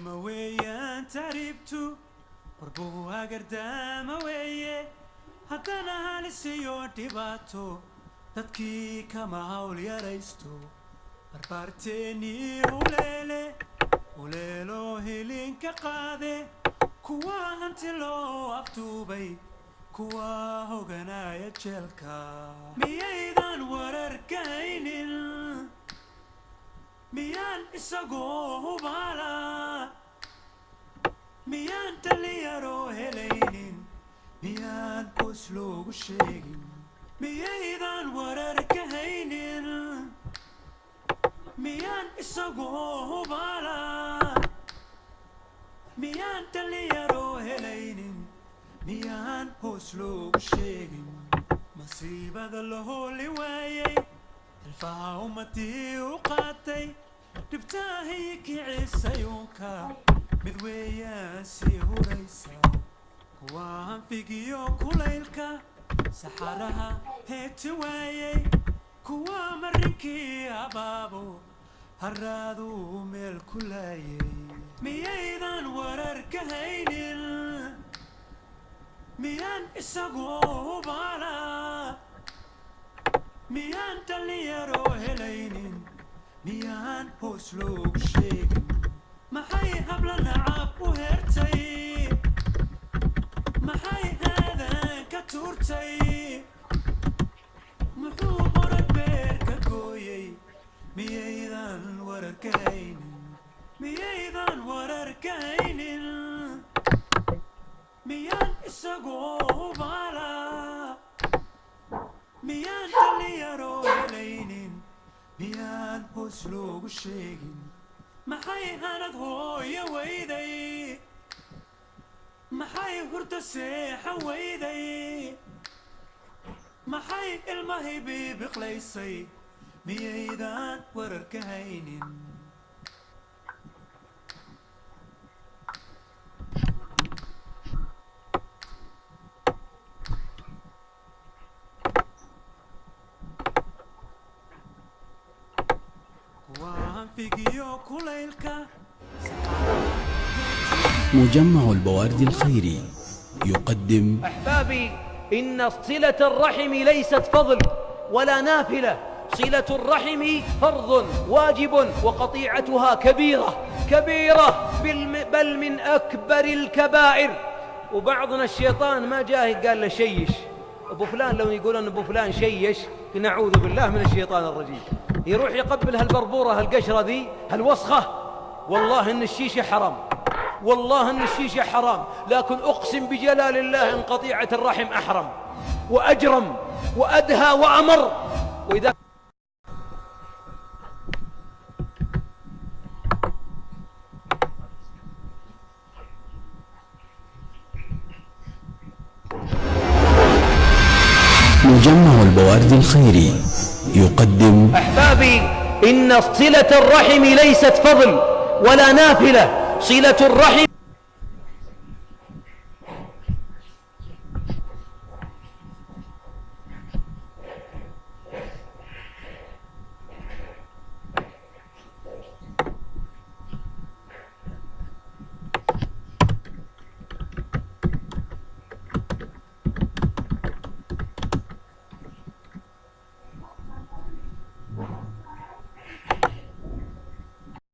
ما ويان تعريبتو قربوها قردامة ويه هدانا هالسيو ديباتو dadkii kama hawl yaraysto barbaarteeni uleelo hilinka qaade kuwa hanti loo aftuubay kuwa hoganaya jeelka miyaydan wararkaynin miyaan isagoo hubaala miyaan taliyaroo helaynin miyaan qoys loogu sheegin miyaydan wararkahaynin miyaan isagoo hubaala miyaan taliyaroo helaynin miyaan hoos loogu sheegin masiibada la hooli waayay hilfaha ummadii u qaatay dhibtaahay kicisayuunka mid weeyaan sii huraysa kuwa hanfigiyo kulaylka saxaraha heegti waayay kuwa marinkii abaabo harraaduu meel ku laayay miyaydan wararkahaynin miyaan isagoo hubaala miyaan taliyaroo helaynin miyaan hoos loogu sheegin maxay habla nacab u hertay maxay aadan ka tuurtay muxuu qorag beer ka gooyay miyaydan wararkahaynin miyaydan wararkahaynin miyaan isagoo hubaala miyaan taliyaroo helaynin miyaan hoos loogu sheegin maxay hanad hooyo weyday maxay hurda seexa weyday maxay ilmahay bibiqlaysay miyaydan wararkahaynin مجمع البوارد الخيري يقدم أحبابي إن صلة الرحم ليست فضل ولا نافلة، صلة الرحم فرض واجب وقطيعتها كبيرة بل من أكبر الكبائر. وبعضنا الشيطان ما جاه قال له شيش أبو فلان، لو يقولون أبو فلان شيش نعوذ بالله من الشيطان الرجيم، يروح يقبل هالبربورة هالقشرة ذي هالوسخة. والله إن الشيشة حرام، والله إن الشيشة حرام، لكن أقسم بجلال الله إن قطيعة الرحم أحرم وأجرم وأدهى وأمر. وإذا مجمع البوارد الخيري يقدم أحبابي إن صلة الرحم ليست فضل ولا نافلة، صلة الرحم